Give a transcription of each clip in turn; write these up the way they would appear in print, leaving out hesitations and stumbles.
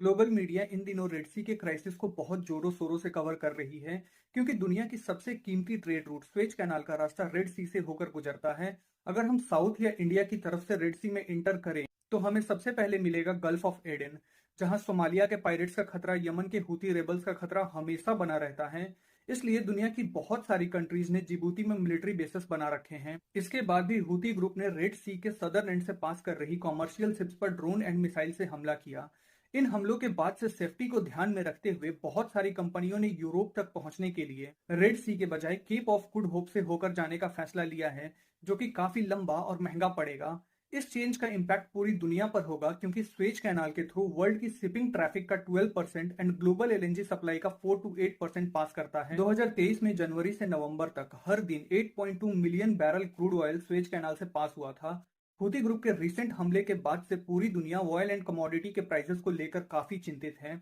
Global media इन दिनों red सी के crisis को बहुत जोरों शोरों से कवर कर रही है क्योंकि दुनिया की सबसे कीमती ट्रेड रूट स्वेज कैनाल का रास्ता रेड सी से होकर गुजरता है। अगर हम साउथ या इंडिया की तरफ से रेड सी में इंटर करें तो हमें सबसे पहले मिलेगा गल्फ ऑफ एडन, जहां सोमालिया के पायरेट्स का खतरा, यमन के हूती रेबल्स का खतरा हमेशा बना रहता है। इसलिए दुनिया की बहुत सारी कंट्रीज ने जिबूती में मिलिट्री बेसेस बना रखे हैं। इसके बाद भी हूती ग्रुप ने रेड सी के सदर्न एंड से पास कर रही कॉमर्शियल शिप्स पर ड्रोन एंड मिसाइल से हमला किया। इन हमलों के बाद से सेफ्टी को ध्यान में रखते हुए बहुत सारी कंपनियों ने यूरोप तक पहुंचने के लिए रेड सी के बजाय केप ऑफ गुड होप से होकर जाने का फैसला लिया है, जो कि काफी लंबा और महंगा पड़ेगा। इस चेंज का इम्पैक्ट पूरी दुनिया पर होगा क्योंकि स्वेज कैनाल के थ्रू वर्ल्ड की शिपिंग ट्रैफिक का 12% एंड ग्लोबल एलएनजी सप्लाई का 4 to 8% पास करता है। 2023 में जनवरी से नवंबर तक हर दिन 8.2 million barrel crude oil Suez canal से पास हुआ था। हूती ग्रुप के रिसेंट हमले के बाद से पूरी दुनिया ऑयल एंड कमोडिटी के प्राइसेस को लेकर काफी चिंतित है।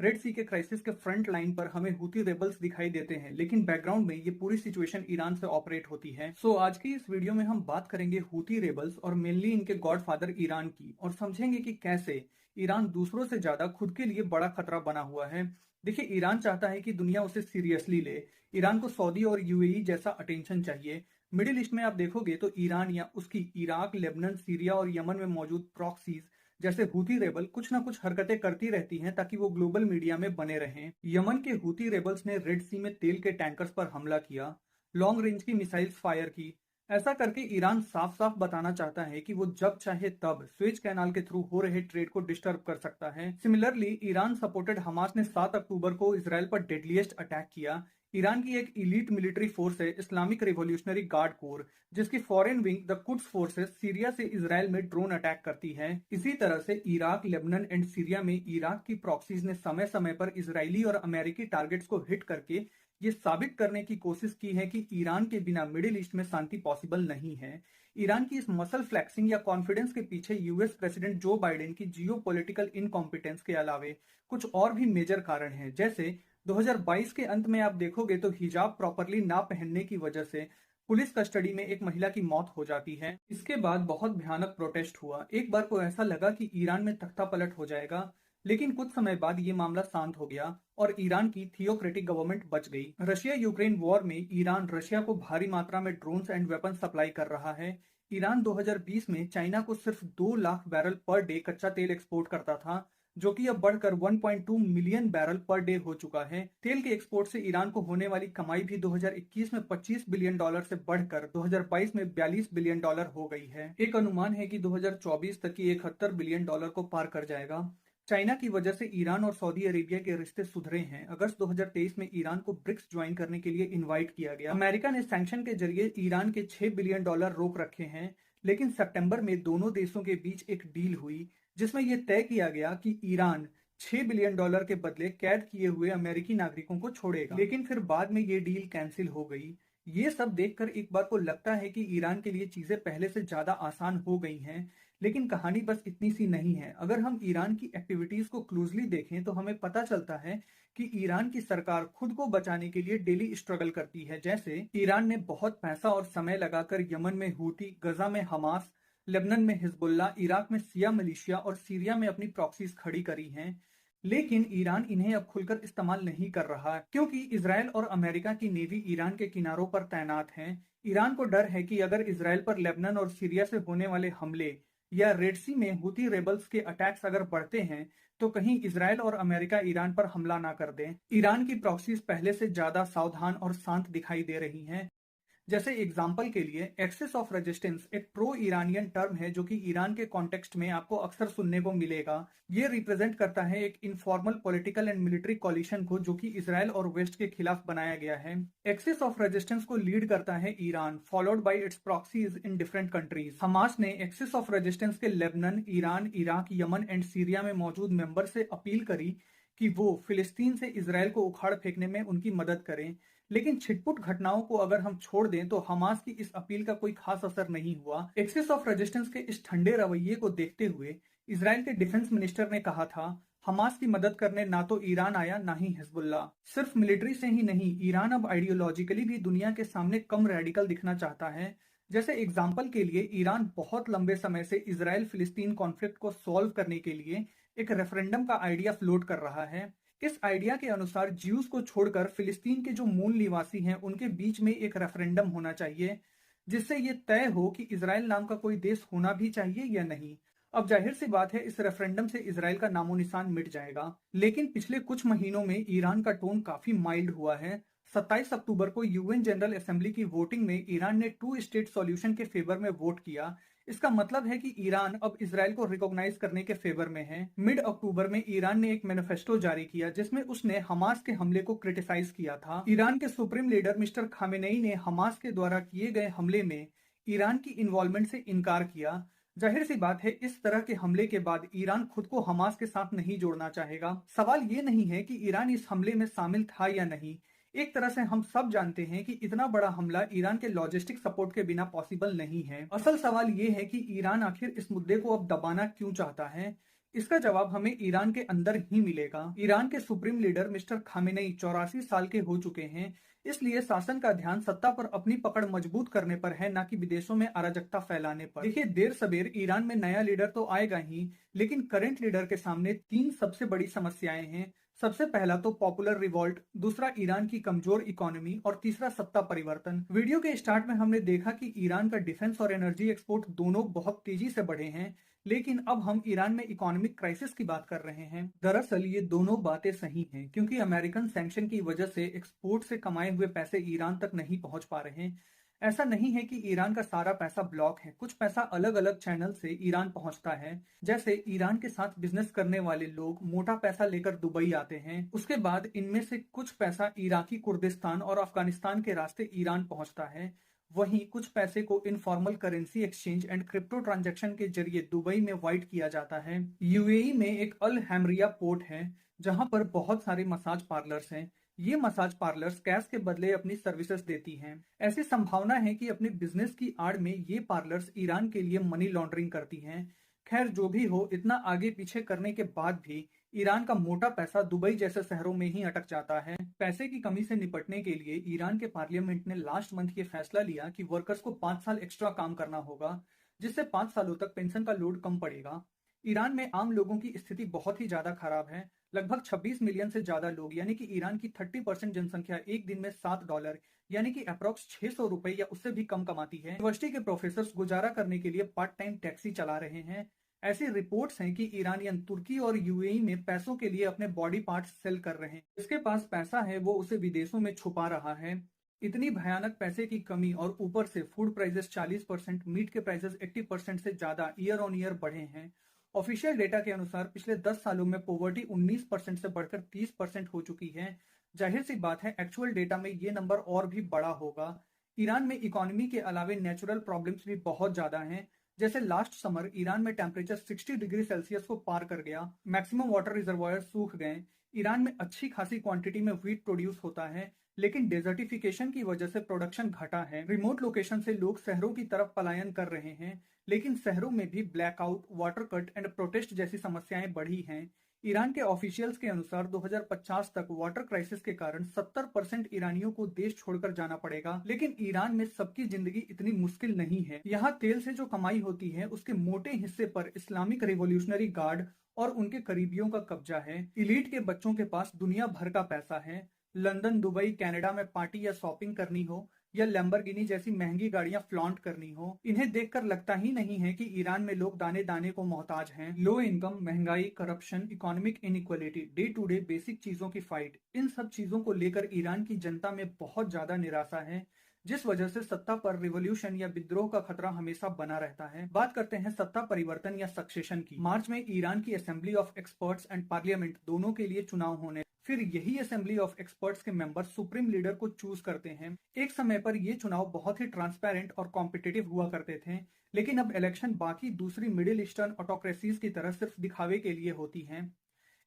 रेड सी के क्राइसिस के फ्रंट लाइन पर हमें हूती रेबल्स दिखाई देते हैं, लेकिन बैकग्राउंड में ये पूरी सिचुएशन ईरान से ऑपरेट होती है। आज की इस वीडियो में हम बात करेंगे हूती रेबल्स और मेनली इनके गॉडफादर ईरान की, और समझेंगे कि कैसे ईरान दूसरों से ज्यादा खुद के लिए बड़ा खतरा बना हुआ है। देखिए, ईरान चाहता है कि दुनिया उसे सीरियसली ले। ईरान को सऊदी और यूएई जैसा अटेंशन चाहिए। मिडिल ईस्ट में आप देखोगे तो ईरान या उसकी इराक, लेबनान, सीरिया और यमन में मौजूद प्रॉक्सीज जैसे हूती रेबल कुछ ना कुछ हरकतें करती रहती हैं ताकि वो ग्लोबल मीडिया में बने रहें। यमन के हूती रेबल्स ने रेड सी में तेल के टैंकर्स पर हमला किया, लॉन्ग रेंज की मिसाइल्स फायर की। ऐसा करके ईरान साफ साफ बताना चाहता है कि वो जब चाहे तब स्वेज कैनाल के थ्रू हो रहे ट्रेड को डिस्टर्ब कर सकता है। सिमिलरली ईरान सपोर्टेड हमास ने 7 अक्टूबर को इसराइल पर डेडलीस्ट अटैक किया। ईरान की एक इलीट मिलिट्री फोर्स है इस्लामिक रिवॉल्यूशनरी गार्ड कोर, जिसकी foreign wing the Quds forces Syria से इसराइल में ड्रोन अटैक करती है। इसी तरह से इराक, लेबनान एंड सीरिया में इराक की प्रॉक्सीज ने समय समय पर इजरायली और अमेरिकी टारगेट्स को हिट करके ये साबित करने की कोशिश की है कि ईरान के बिना मिडिल ईस्ट में शांति पॉसिबल नहीं है। ईरान की इस मसल फ्लैक्सिंग या कॉन्फिडेंस के पीछे यूएस प्रेसिडेंट जो बाइडेन की जियोपॉलिटिकल इनकॉम्पिटेंस के अलावे कुछ और भी मेजर कारण हैं। जैसे 2022 के अंत में आप देखोगे तो हिजाब प्रॉपरली ना पहनने की वजह से पुलिस कस्टडी में एक महिला की मौत हो जाती है। इसके बाद बहुत भयानक प्रोटेस्ट हुआ। एक बार को ऐसा लगा कि ईरान में तख्ता पलट हो जाएगा, लेकिन कुछ समय बाद ये मामला शांत हो गया और ईरान की थियोक्रेटिक गवर्नमेंट बच गई। रशिया यूक्रेन वॉर में ईरान रशिया को भारी मात्रा में ड्रोन्स एंड वेपन सप्लाई कर रहा है। ईरान 2020 में चाइना को सिर्फ 2 लाख बैरल पर डे कच्चा तेल एक्सपोर्ट करता था, जो कि अब बढ़कर 1.2 मिलियन बैरल पर डे हो चुका है। तेल के एक्सपोर्ट से ईरान को होने वाली कमाई भी 2021 में $25 बिलियन से बढ़कर 2022 में $42 बिलियन हो गई है। एक अनुमान है कि 2024 तक ये $71 बिलियन को पार कर जाएगा। चाइना की वजह से ईरान और सऊदी अरेबिया के रिश्ते सुधरे हैं। अगस्त 2023 में ईरान को ब्रिक्स ज्वाइन करने के लिए इनवाइट किया गया। अमेरिका ने सैंक्शन के जरिए ईरान के $6 बिलियन रोक रखे हैं, लेकिन सितंबर में दोनों देशों के बीच एक डील हुई जिसमें यह तय किया गया कि ईरान $6 बिलियन के बदले कैद किए हुए अमेरिकी नागरिकों को छोड़ेगा। लेकिन फिर बाद में ये डील कैंसिल हो गई। ये सब देखकर एक बार को लगता है कि ईरान के लिए चीजें पहले से ज्यादा आसान हो गई हैं, लेकिन कहानी बस इतनी सी नहीं है। अगर हम ईरान की एक्टिविटीज को क्लोजली देखें तो हमें पता चलता है कि ईरान की सरकार खुद को बचाने के लिए डेली स्ट्रगल करती है। जैसे ईरान ने बहुत पैसा और समय लगाकर यमन में हूती, गजा में हमास, लेबनान में हिजबुल्ला, इराक में शिया मिलिशिया और सीरिया में अपनी प्रॉक्सीज खड़ी करी हैं। लेकिन ईरान इन्हें अब खुलकर इस्तेमाल नहीं कर रहा क्योंकि इसराइल और अमेरिका की नेवी ईरान के किनारों पर तैनात है। ईरान को डर है कि अगर इसराइल पर लेबनान और सीरिया से होने वाले हमले या रेड सी में हूती रेबल्स के अटैक्स अगर बढ़ते हैं तो कहीं इसराइल और अमेरिका ईरान पर हमला ना कर दें। ईरान की प्रॉक्सीज पहले से ज्यादा सावधान और शांत दिखाई दे रही हैं। जैसे एग्जाम्पल के लिए एक्सेस ऑफ रेजिस्टेंस एक प्रो ईरानियन टर्म है जो कि ईरान के कॉन्टेक्स्ट में आपको अक्सर सुनने को मिलेगा। ये रिप्रेजेंट करता है एक informal political and military coalition को जो कि इसराइल और वेस्ट के खिलाफ बनाया गया है। एक्सेस ऑफ रेजिस्टेंस को लीड करता है Iran, followed by it's proxies in different countries. Hamas ने एक्सेस ऑफ रेजिस्टेंस के Lebanon, Iran, Iraq, Yemen and Syria में मौजूद मेंबर से अपील करी कि वो फिलिस्तीन से इसराइल को उखाड़ फेंकने में उनकी मदद करें। लेकिन छिटपुट घटनाओं को अगर हम छोड़ दें तो हमास की इस अपील का कोई खास असर नहीं हुआ। एक्सेस ऑफ रेजिस्टेंस के इस ठंडे रवैये को देखते हुए इसराइल के डिफेंस मिनिस्टर ने कहा था, हमास की मदद करने ना तो ईरान आया ना ही हिजबुल्ला। सिर्फ मिलिट्री से ही नहीं, ईरान अब आइडियोलॉजिकली भी दुनिया के सामने कम रेडिकल दिखना चाहता है। जैसे एग्जाम्पल के लिए ईरान बहुत लंबे समय से इसराइल फिलिस्तीन कॉन्फ्लिक्ट को सॉल्व करने के लिए एक रेफरेंडम का आइडिया फ्लोट कर रहा है। इस आइडिया के अनुसार ज्यूज को छोड़कर फिलिस्तीन के जो मूल निवासी हैं उनके बीच में एक रेफरेंडम होना चाहिए, जिससे ये तय हो कि इजराइल नाम का कोई देश होना भी चाहिए या नहीं। अब जाहिर सी बात है, इस रेफरेंडम से इजराइल का नामो निशान मिट जाएगा। लेकिन पिछले कुछ महीनों में ईरान का टोन काफी माइल्ड हुआ है। 27 अक्टूबर को यूएन जनरल असेंबली की वोटिंग में ईरान ने टू स्टेट सॉल्यूशन के फेवर में वोट किया। इसका मतलब है कि ईरान अब इजराइल को रिकॉग्नाइज करने के फेवर में है। मिड अक्टूबर में ईरान ने एक मैनिफेस्टो जारी किया जिसमें उसने हमास के हमले को क्रिटिसाइज किया था। ईरान के सुप्रीम लीडर मिस्टर खामेनेई ने हमास के द्वारा किए गए हमले में ईरान की इन्वॉल्वमेंट से इनकार किया। जाहिर सी बात है, इस तरह के हमले के बाद ईरान खुद को हमास के साथ नहीं जोड़ना चाहेगा। सवाल ये नहीं है कि ईरान इस हमले में शामिल था या नहीं। एक तरह से हम सब जानते हैं कि इतना बड़ा हमला ईरान के लॉजिस्टिक सपोर्ट के बिना पॉसिबल नहीं है। असल सवाल ये है कि ईरान आखिर इस मुद्दे को अब दबाना क्यों चाहता है। इसका जवाब हमें ईरान के अंदर ही मिलेगा। ईरान के सुप्रीम लीडर मिस्टर खामेनेई 84 साल के हो चुके हैं, इसलिए शासन का ध्यान सत्ता पर अपनी पकड़ मजबूत करने पर है, ना कि विदेशों में अराजकता फैलाने पर। देखिए, देर सबेर ईरान में नया लीडर तो आएगा ही, लेकिन करंट लीडर के सामने तीन सबसे बड़ी समस्याएं हैं। सबसे पहला तो पॉपुलर रिवॉल्ट, दूसरा ईरान की कमजोर इकोनॉमी और तीसरा सत्ता परिवर्तन। वीडियो के स्टार्ट में हमने देखा कि ईरान का डिफेंस और एनर्जी एक्सपोर्ट दोनों बहुत तेजी से बढ़े हैं, लेकिन अब हम ईरान में इकोनॉमिक क्राइसिस की बात कर रहे हैं। दरअसल ये दोनों बातें सही हैं, क्योंकि अमेरिकन सैंक्शन की वजह से एक्सपोर्ट से कमाए हुए पैसे ईरान तक नहीं पहुंच पा रहे हैं। ऐसा नहीं है कि ईरान का सारा पैसा ब्लॉक है, कुछ पैसा अलग अलग चैनल से ईरान पहुंचता है। जैसे ईरान के साथ बिजनेस करने वाले लोग मोटा पैसा लेकर दुबई आते हैं, उसके बाद इनमें से कुछ पैसा इराकी कुर्दिस्तान और अफगानिस्तान के रास्ते ईरान पहुंचता है। वहीं कुछ पैसे को informal currency exchange and crypto transaction के जरिए दुबई में वाइट किया जाता है। यूएई में एक अल हैमरिया पोर्ट है, जहां पर बहुत सारे मसाज पार्लर्स हैं। ये मसाज पार्लर्स कैश के बदले अपनी सर्विसेज देती हैं। ऐसी संभावना है कि अपने बिजनेस की आड़ में ये पार्लर्स ईरान के लिए मनी लॉन्ड्रिंग करती हैं। खैर, जो भी हो, इतना आगे पीछे करने के बाद भी ईरान का मोटा पैसा दुबई जैसे शहरों में ही अटक जाता है। पैसे की कमी से निपटने के लिए ईरान के पार्लियामेंट ने लास्ट मंथ ये फैसला लिया कि वर्कर्स को 5 साल एक्स्ट्रा काम करना होगा, जिससे 5 सालों तक पेंशन का लोड कम पड़ेगा। ईरान में आम लोगों की स्थिति बहुत ही ज्यादा खराब है। लगभग 26 मिलियन से ज्यादा लोग, यानी कि ईरान की 30% जनसंख्या एक दिन में $7 यानी कि अप्रॉक्स 600 रुपए या उससे भी कम कमाती है। यूनिवर्सिटी के प्रोफेसर गुजारा करने के लिए पार्ट टाइम टैक्सी चला रहे हैं। ऐसी रिपोर्ट्स हैं कि ईरानियन तुर्की और यूएई में पैसों के लिए अपने बॉडी पार्ट्स सेल कर रहे हैं। जिसके पास पैसा है वो उसे विदेशों में छुपा रहा है। इतनी भयानक पैसे की कमी और ऊपर से फूड प्राइसेस 40%, मीट के प्राइसेस 80% से ज्यादा ईयर ऑन ईयर बढ़े हैं। ऑफिशियल डेटा के अनुसार पिछले 10 सालों में पोवर्टी 19% से बढ़कर 30% हो चुकी है। जाहिर सी बात है, एक्चुअल डेटा में ये नंबर और भी बड़ा होगा। ईरान में इकोनॉमी के अलावे नेचुरल प्रॉब्लम्स भी बहुत ज्यादा हैं। जैसे लास्ट समर ईरान में टेम्परेचर 60 डिग्री सेल्सियस को पार कर गया, मैक्सिमम वाटर रिजर्वायर सूख गए। ईरान में अच्छी खासी क्वांटिटी में व्हीट प्रोड्यूस होता है, लेकिन डेजर्टिफिकेशन की वजह से प्रोडक्शन घटा है। रिमोट लोकेशन से लोग शहरों की तरफ पलायन कर रहे हैं, लेकिन शहरों में भी blackout, water cut and protest जैसी समस्याएं बढ़ी हैं। ईरान के ऑफिशियल्स के अनुसार 2050 तक वाटर क्राइसिस के कारण 70% ईरानियों को देश छोड़कर जाना पड़ेगा। लेकिन ईरान में सबकी जिंदगी इतनी मुश्किल नहीं है। यहाँ तेल से जो कमाई होती है उसके मोटे हिस्से पर इस्लामिक रिवॉल्यूशनरी गार्ड और उनके करीबियों का कब्जा है। इलीट के बच्चों के पास दुनिया भर का पैसा है। लंदन, दुबई, कनाडा में पार्टी या शॉपिंग करनी हो या लैम्बोर्गिनी जैसी महंगी गाड़ियां फ्लॉन्ट करनी हो, इन्हें देखकर लगता ही नहीं है कि ईरान में लोग दाने दाने को मोहताज हैं। लो इनकम, महंगाई, corruption, economic inequality, day to day basic चीजों की फाइट, इन सब चीजों को लेकर ईरान की जनता में बहुत ज्यादा निराशा है, जिस वजह से सत्ता पर रिवॉल्यूशन या विद्रोह का खतरा हमेशा बना रहता है। बात करते हैं सत्ता परिवर्तन या सक्सेशन की। मार्च में ईरान की assembly of experts and parliament दोनों के लिए चुनाव होने, फिर यही असेंबली ऑफ एक्सपर्ट्स के मेंबर सुप्रीम लीडर को चूज करते हैं। एक समय पर ये चुनाव बहुत ही ट्रांसपेरेंट और कॉम्पिटिटिव हुआ करते थे, लेकिन अब इलेक्शन बाकी दूसरी मिडिल ईस्टर्न ऑटोक्रेसीज की तरह सिर्फ दिखावे के लिए होती हैं।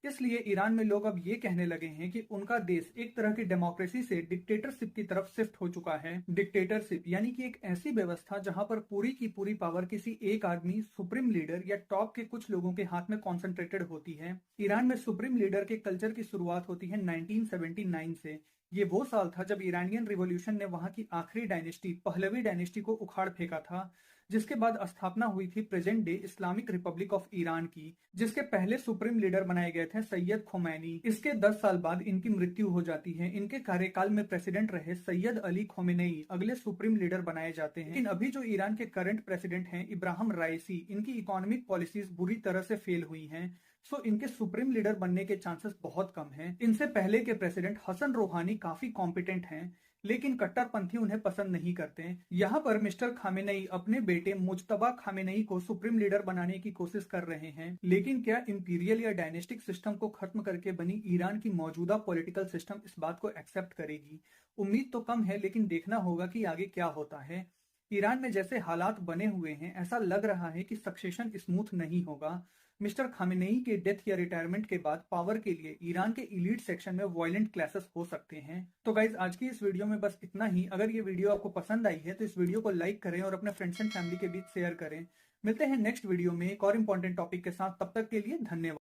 इसलिए ईरान में लोग अब ये कहने लगे हैं कि उनका देश एक तरह की डेमोक्रेसी से डिक्टेटरशिप की तरफ शिफ्ट हो चुका है। डिक्टेटरशिप यानी कि एक ऐसी व्यवस्था जहां पर पूरी की पूरी पावर किसी एक आदमी, सुप्रीम लीडर या टॉप के कुछ लोगों के हाथ में कॉन्सेंट्रेटेड होती है। ईरान में सुप्रीम लीडर के कल्चर की शुरुआत होती है 1979 से। ये वो साल था जब ईरानियन रिवॉल्यूशन ने वहां की आखिरी डायनेस्टी, पहलवी डायनेस्टी को उखाड़ फेंका था। जिसके बाद स्थापना हुई थी present day Islamic Republic of Iran की, जिसके पहले सुप्रीम लीडर बनाए गए थे सैयद खोमैनी। इसके 10 साल बाद इनकी मृत्यु हो जाती है। इनके कार्यकाल में प्रेसिडेंट रहे सैयद अली खोमेनेई अगले सुप्रीम लीडर बनाए जाते हैं। लेकिन अभी जो ईरान के करंट प्रेसिडेंट हैं इब्राहिम राइसी, इनकी इकोनॉमिक पॉलिसीज बुरी तरह से फेल हुई हैं, सो इनके सुप्रीम लीडर बनने के चांसेस बहुत कम हैं। इनसे पहले के प्रेसिडेंट हसन रोहानी काफी कॉम्पिटेंट हैं, लेकिन कट्टरपंथी उन्हें पसंद नहीं करते। यहाँ पर मिस्टर खामेनेई अपने बेटे मुज्तबा खामेनेई को सुप्रीम लीडर बनाने की कोशिश कर रहे हैं, लेकिन क्या इंपीरियल या डायनेस्टिक सिस्टम को खत्म करके बनी ईरान की मौजूदा पॉलिटिकल सिस्टम इस बात को एक्सेप्ट करेगी? उम्मीद तो कम है, लेकिन देखना होगा कि आगे क्या होता है। ईरान में जैसे हालात बने हुए हैं, ऐसा लग रहा है कि सक्सेशन स्मूथ नहीं होगा। मिस्टर खामेनेई के डेथ या रिटायरमेंट के बाद पावर के लिए ईरान के इलीट सेक्शन में वायलेंट क्लैशेस हो सकते हैं। तो गाइज, आज की इस वीडियो में बस इतना ही। अगर ये वीडियो आपको पसंद आई है तो इस वीडियो को लाइक करें और अपने फ्रेंड्स एंड फैमिली के बीच शेयर करें। मिलते हैं नेक्स्ट वीडियो में एक और इंपॉर्टेंट टॉपिक के साथ। तब तक के लिए धन्यवाद।